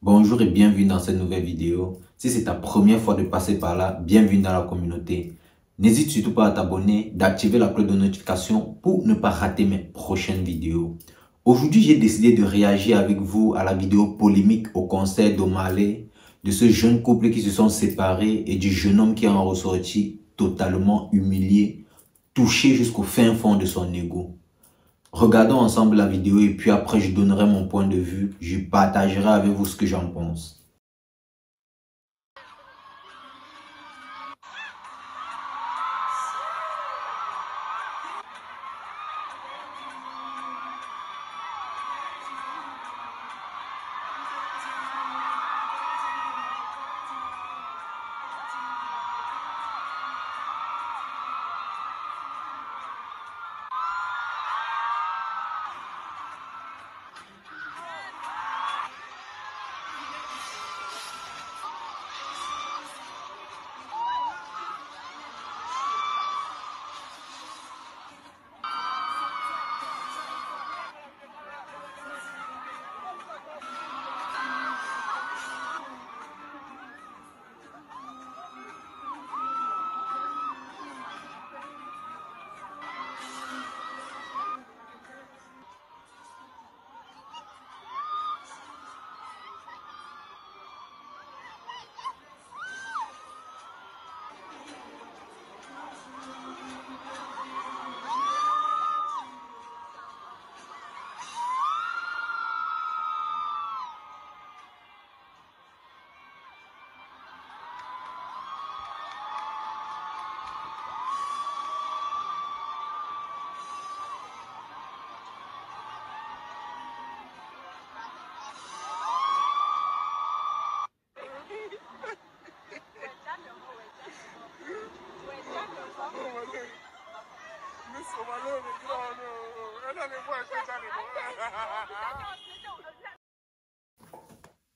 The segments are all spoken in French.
Bonjour et bienvenue dans cette nouvelle vidéo. Si c'est ta première fois de passer par là, bienvenue dans la communauté. N'hésite surtout pas à t'abonner, d'activer la cloche de notification pour ne pas rater mes prochaines vidéos. Aujourd'hui, j'ai décidé de réagir avec vous à la vidéo polémique au concert d'Omah Lay, de ce jeune couple qui se sont séparés et du jeune homme qui en ressorti totalement humilié, touché jusqu'au fin fond de son ego. Regardons ensemble la vidéo et puis après je donnerai mon point de vue, je partagerai avec vous ce que j'en pense.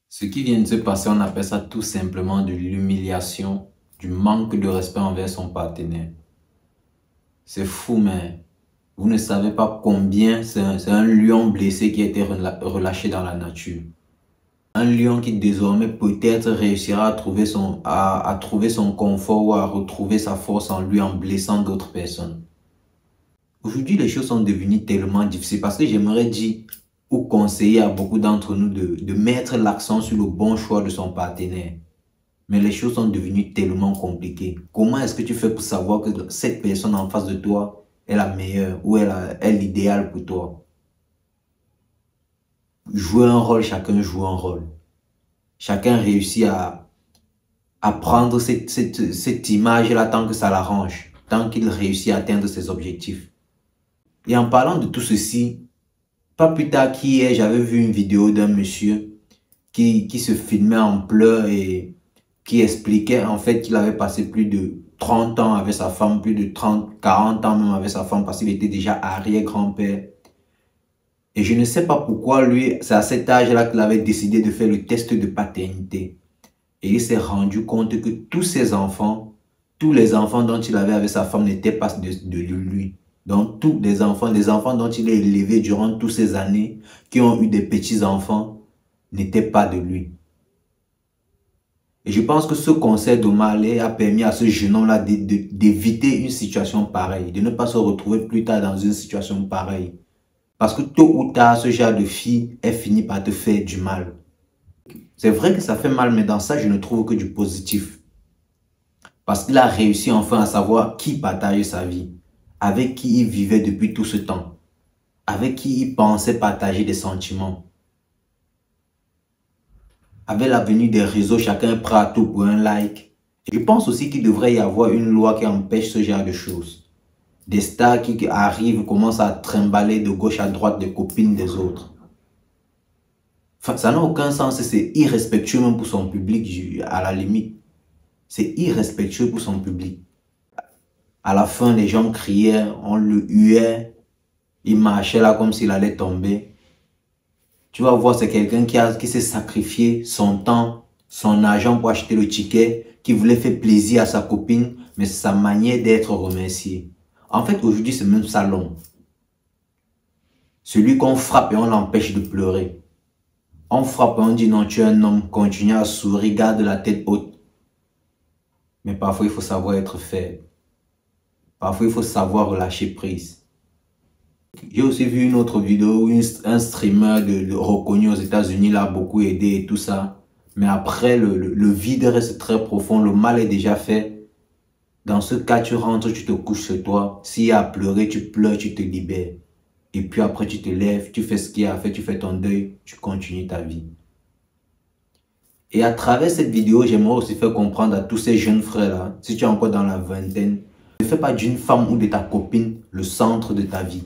Ce qui vient de se passer, on appelle ça tout simplement de l'humiliation, du manque de respect envers son partenaire. C'est fou, mais vous ne savez pas combien c'est un lion blessé qui a été relâché dans la nature. Un lion qui désormais peut-être réussira à trouver son confort ou à retrouver sa force en lui en blessant d'autres personnes. Aujourd'hui, les choses sont devenues tellement difficiles parce que j'aimerais dire ou conseiller à beaucoup d'entre nous de mettre l'accent sur le bon choix de son partenaire. Mais les choses sont devenues tellement compliquées. Comment est-ce que tu fais pour savoir que cette personne en face de toi est la meilleure ou est l'idéal pour toi? Jouer un rôle, chacun joue un rôle. Chacun réussit à prendre cette image-là tant que ça l'arrange, tant qu'il réussit à atteindre ses objectifs. Et en parlant de tout ceci, pas plus tard qu'hier, j'avais vu une vidéo d'un monsieur qui se filmait en pleurs et qui expliquait en fait qu'il avait passé plus de 30 ans avec sa femme, plus de 30, 40 ans même avec sa femme parce qu'il était déjà arrière-grand-père. Et je ne sais pas pourquoi lui, c'est à cet âge-là qu'il avait décidé de faire le test de paternité. Et il s'est rendu compte que tous ses enfants, tous les enfants dont il avait avec sa femme n'étaient pas de lui. Donc tous les enfants dont il a élevé durant toutes ces années, qui ont eu des petits-enfants, n'étaient pas de lui. Et je pense que ce concert d'Omah Lay a permis à ce jeune homme-là d'éviter une situation pareille, de ne pas se retrouver plus tard dans une situation pareille. Parce que tôt ou tard, ce genre de fille, elle finit par te faire du mal. C'est vrai que ça fait mal, mais dans ça, je ne trouve que du positif. Parce qu'il a réussi enfin à savoir qui partage sa vie, avec qui il vivait depuis tout ce temps, avec qui il pensait partager des sentiments. Avec la venue des réseaux, chacun est prêt à tout pour un like. Je pense aussi qu'il devrait y avoir une loi qui empêche ce genre de choses. Des stars qui arrivent, commencent à trimballer de gauche à droite des copines des autres. Enfin, ça n'a aucun sens, c'est irrespectueux même pour son public, à la limite. C'est irrespectueux pour son public. À la fin, les gens criaient, on le huait, il marchait là comme s'il allait tomber. Tu vas voir, c'est quelqu'un qui s'est sacrifié son temps, son argent pour acheter le ticket, qui voulait faire plaisir à sa copine, mais c'est sa manière d'être remercié. En fait, aujourd'hui, c'est même ça l'homme. Celui qu'on frappe et on l'empêche de pleurer. On frappe, on dit non, tu es un homme, continue à sourire, garde la tête haute. Mais parfois, il faut savoir être faible. Parfois, il faut savoir lâcher prise. J'ai aussi vu une autre vidéo où un streamer reconnu aux États-Unis l'a beaucoup aidé et tout ça. Mais après, le vide reste très profond, le mal est déjà fait. Dans ce cas, tu rentres, tu te couches sur toi. S'il y a à pleurer, tu pleures, tu te libères. Et puis après, tu te lèves, tu fais ce qu'il y a à faire, tu fais ton deuil, tu continues ta vie. Et à travers cette vidéo, j'aimerais aussi faire comprendre à tous ces jeunes frères-là, si tu es encore dans la vingtaine, ne fais pas d'une femme ou de ta copine le centre de ta vie.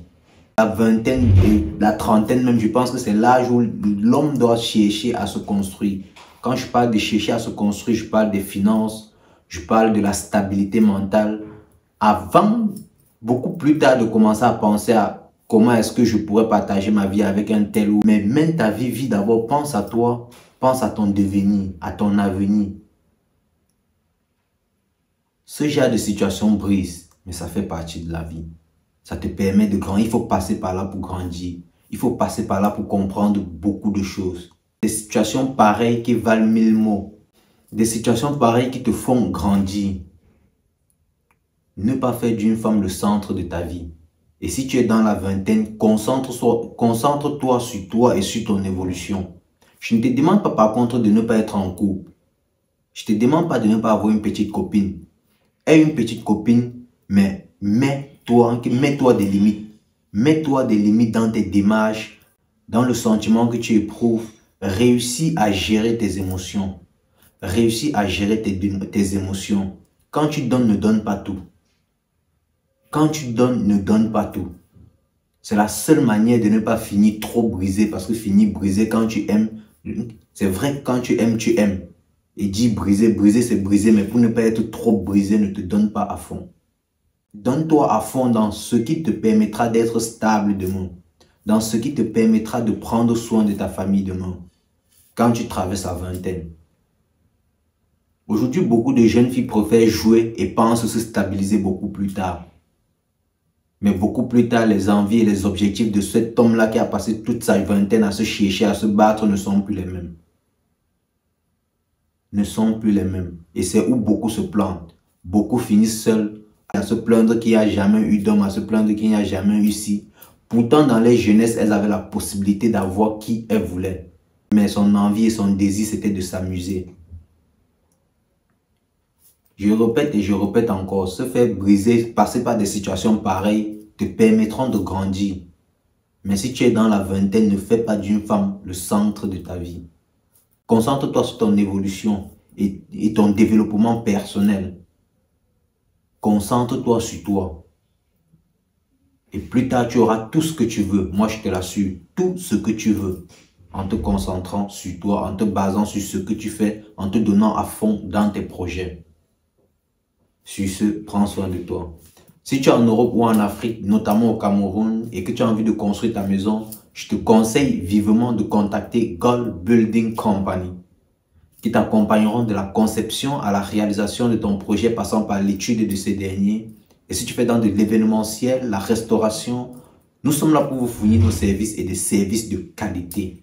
La vingtaine et la trentaine même, je pense que c'est l'âge où l'homme doit chercher à se construire. Quand je parle de chercher à se construire, je parle des finances, je parle de la stabilité mentale. Avant, beaucoup plus tard, de commencer à penser à comment est-ce que je pourrais partager ma vie avec un tel ou... Mais mène ta vie d'abord, pense à toi, pense à ton devenir, à ton avenir. Ce genre de situation brise, mais ça fait partie de la vie. Ça te permet de grandir. Il faut passer par là pour grandir. Il faut passer par là pour comprendre beaucoup de choses. Des situations pareilles qui valent 1000 mots. Des situations pareilles qui te font grandir. Ne pas faire d'une femme le centre de ta vie. Et si tu es dans la vingtaine, concentre-toi sur toi et sur ton évolution. Je ne te demande pas par contre de ne pas être en couple. Je ne te demande pas de ne pas avoir une petite copine. Aie une petite copine, mais mets-toi des limites. Mets-toi des limites dans tes démarches, dans le sentiment que tu éprouves. Réussis à gérer tes émotions. Réussis à gérer tes émotions. Quand tu donnes, ne donne pas tout. Quand tu donnes, ne donne pas tout. C'est la seule manière de ne pas finir trop brisé. Parce que finir brisé quand tu aimes, c'est vrai que quand tu aimes, tu aimes. Et dis briser, briser c'est briser. Mais pour ne pas être trop brisé, ne te donne pas à fond. Donne-toi à fond dans ce qui te permettra d'être stable demain. Dans ce qui te permettra de prendre soin de ta famille demain. Quand tu traverses la vingtaine. Aujourd'hui, beaucoup de jeunes filles préfèrent jouer et pensent se stabiliser beaucoup plus tard. Mais beaucoup plus tard, les envies et les objectifs de cet homme-là qui a passé toute sa vingtaine à se chercher, à se battre, ne sont plus les mêmes. Ne sont plus les mêmes. Et c'est où beaucoup se plantent. Beaucoup finissent seuls, à se plaindre qu'il n'y a jamais eu d'homme, à se plaindre qu'il n'y a jamais eu ci. Pourtant, dans leur jeunesse, elles avaient la possibilité d'avoir qui elles voulaient. Mais son envie et son désir, c'était de s'amuser. Je répète et je répète encore, se faire briser, passer par des situations pareilles, te permettront de grandir. Mais si tu es dans la vingtaine, ne fais pas d'une femme le centre de ta vie. Concentre-toi sur ton évolution et ton développement personnel. Concentre-toi sur toi. Et plus tard, tu auras tout ce que tu veux. Moi, je te l'assure, tout ce que tu veux. En te concentrant sur toi, en te basant sur ce que tu fais, en te donnant à fond dans tes projets. Sur ce, prends soin de toi. Si tu es en Europe ou en Afrique, notamment au Cameroun, et que tu as envie de construire ta maison, je te conseille vivement de contacter Gold Building Company, qui t'accompagneront de la conception à la réalisation de ton projet, passant par l'étude de ces derniers. Et si tu fais dans de l'événementiel, la restauration, nous sommes là pour vous fournir nos services et des services de qualité.